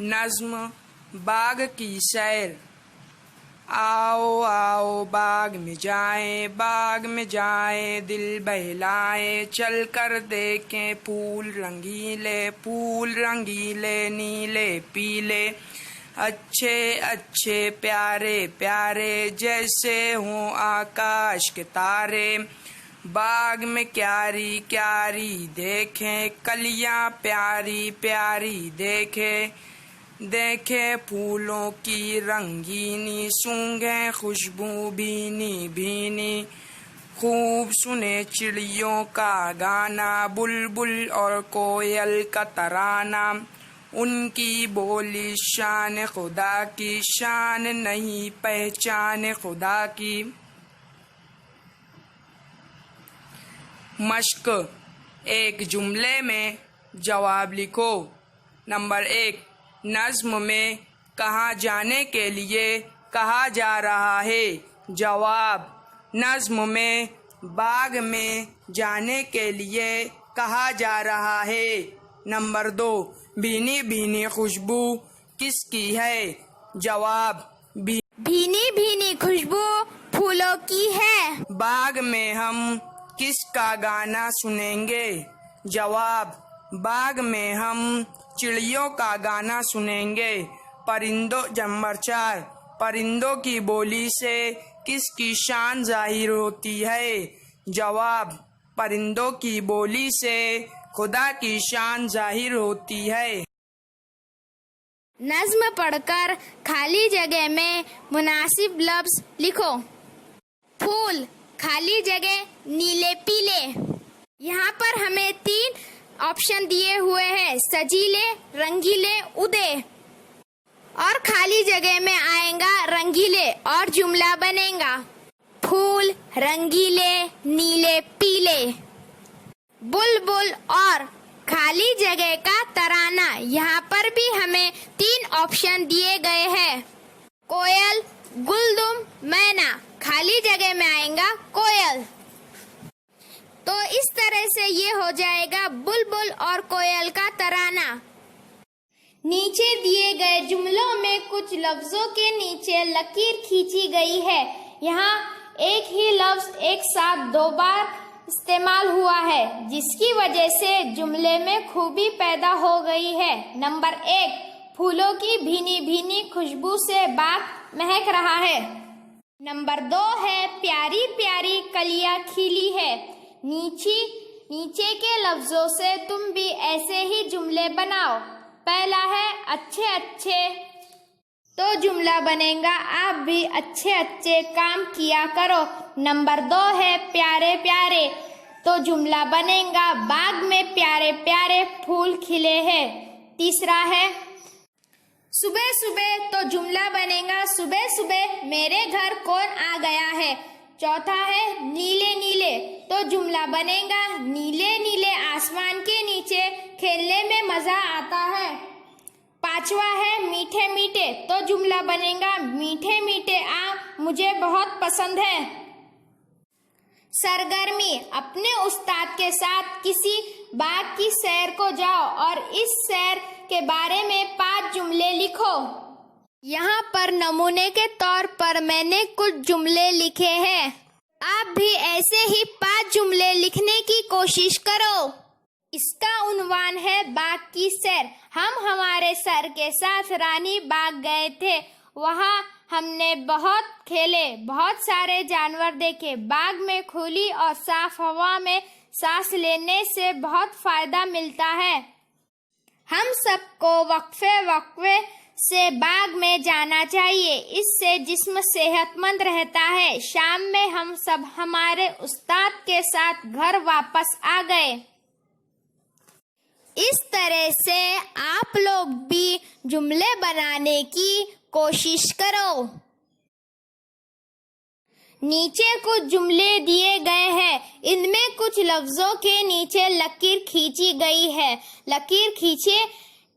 नज्म बाग की सैर। आओ आओ बाग में जाएं, दिल बहलाएं, चल कर देखें फूल रंगीले नीले पीले, अच्छे अच्छे प्यारे प्यारे जैसे हों आकाश के तारे। बाग में क्यारी क्यारी देखें, कलियां प्यारी प्यारी देखें फूलों की रंगीनी, सूंघें खुशबू भीनी भीनी, खूब सुने चिड़ियों का गाना, बुलबुल और कोयल का तराना। उनकी बोली शान खुदा की, शान नहीं पहचान खुदा की। मश्क, एक जुमले में जवाब लिखो। नंबर 1, नज्म में कहाँ जाने के लिए कहा जा रहा है? जवाब, नज्म में बाग में जाने के लिए कहा जा रहा है। नंबर 2, भीनी भीनी खुशबू किसकी है? जवाब, भीनी भीनी खुशबू फूलों की है। बाग में हम किसका गाना सुनेंगे? जवाब, बाग में हम चिड़ियों का गाना सुनेंगे। नंबर 4, परिंदों की बोली से किसकी शान जाहिर होती है? जवाब, परिंदों की बोली से खुदा की शान जाहिर होती है। नज्म पढ़कर खाली जगह में मुनासिब लफ्ज लिखो। फूल, खाली जगह नीले पीले। यहाँ पर हमें 3 ऑप्शन दिए हुए हैं, सजीले, रंगीले, उदय। और खाली जगह में आएगा रंगीले और जुमला बनेगा फूल रंगीले नीले पीले। बुलबुल और खाली जगह का तराना, यहाँ पर भी हमें 3 ऑप्शन दिए गए हैं, कोयल, गुलदुम, मैना। खाली जगह में आएगा कोयल। तो इस तरह से ये हो जाएगा बुलबुल और कोयल का तराना। नीचे दिए गए जुमलों में कुछ लफ्जों के नीचे लकीर खींची गई है। यहाँ एक ही लफ्ज एक साथ 2 बार इस्तेमाल हुआ है, जिसकी वजह से जुमले में खूबी पैदा हो गई है। नंबर 1, फूलों की भीनी भीनी खुशबू से बाग महक रहा है। नंबर 2 है, प्यारी प्यारी कलियां खिली है। नीचे के लफ्जों से तुम भी ऐसे ही जुमले बनाओ। पहला है अच्छे अच्छे, तो जुमला बनेगा आप भी अच्छे अच्छे काम किया करो। नंबर 2 है प्यारे प्यारे, तो जुमला बनेगा बाग में प्यारे प्यारे फूल खिले हैं। तीसरा है सुबह सुबह, तो जुमला बनेगा सुबह सुबह मेरे घर कौन आ गया है। चौथा है नीले नीले, तो जुमला बनेगा नीले नीले आसमान के नीचे खेलने में मजा आता है। पांचवा है मीठे मीठे, तो जुमला बनेगा मीठे मीठे आम मुझे बहुत पसंद है। सरगर्मी, अपने उस्ताद के साथ किसी बाग की सैर को जाओ और इस सैर के बारे में 5 जुमले लिखो। यहाँ पर नमूने के तौर पर मैंने कुछ जुमले लिखे हैं, आप भी ऐसे ही 5 जुमले लिखने की कोशिश करो। इसका उन्वान है बाग की सैर। हम हमारे सर के साथ रानी बाग गए थे, वहाँ हमने बहुत खेले, बहुत सारे जानवर देखे। बाग में खुली और साफ हवा में सांस लेने से बहुत फायदा मिलता है। हम सबको वक्फे से बाग में जाना चाहिए, इससे जिस्म सेहतमंद रहता है। शाम में हम सब हमारे उस्ताद के साथ घर वापस आ गए। इस तरह से आप लोग भी जुमले बनाने की कोशिश करो। नीचे कुछ जुमले दिए गए हैं, इनमें कुछ लफ्जों के नीचे लकीर खींची गई है। लकीर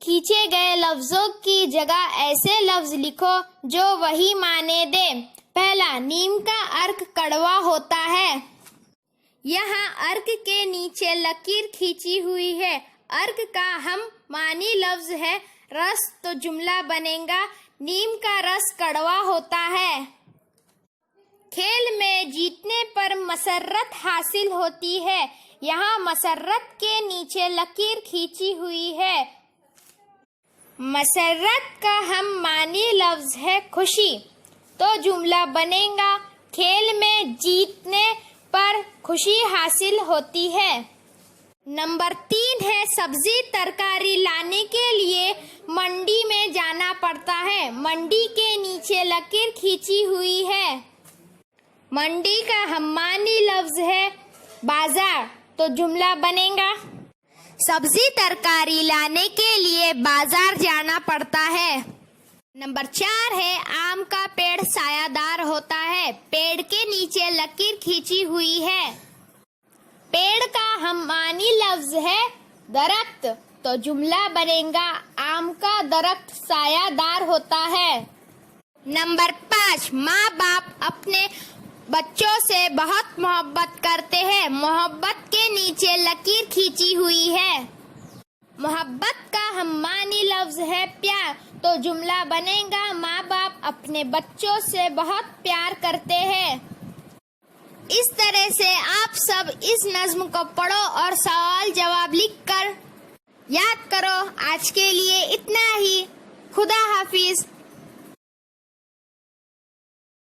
खींचे गए लफ्जों की जगह ऐसे लफ्ज लिखो जो वही माने दे। पहला, नीम का अर्क कड़वा होता है। यहाँ अर्क के नीचे लकीर खींची हुई है। अर्क का हम मानी लफ्ज है रस तो जुमला बनेगा नीम का रस कड़वा होता है। खेल में जीतने पर मसरत हासिल होती है। यहाँ मसरत के नीचे लकीर खींची हुई है। मसरत का हम मानी लफ्ज है खुशी, तो जुमला बनेगा खेल में जीतने पर खुशी हासिल होती है। नंबर 3 है सब्जी तरकारी लाने के लिए मंडी में जाना पड़ता है। मंडी के नीचे लकीर खींची हुई है। मंडी का हम मानी लफ्ज है बाजार, तो जुमला बनेगा सब्जी तरकारी लाने के लिए बाजार जाना पड़ता है। नंबर 4 है आम का पेड़ सायादार होता है। पेड़ के नीचे लकीर खींची हुई है। पेड़ का हम मानी लफ्ज है दरख्त, तो जुमला बनेगा आम का दरख्त सायादार होता है। नंबर 5 माँ बाप अपने बच्चों से बहुत मोहब्बत करते हैं। मोहब्बत के नीचे लकीर खींची हुई है। मोहब्बत का हम मानी लफ्ज है प्यार, तो जुमला बनेगा माँ बाप अपने बच्चों से बहुत प्यार करते हैं। इस तरह से आप सब इस नज्म को पढ़ो और सवाल जवाब लिखकर याद करो। आज के लिए इतना ही। खुदा हाफिज।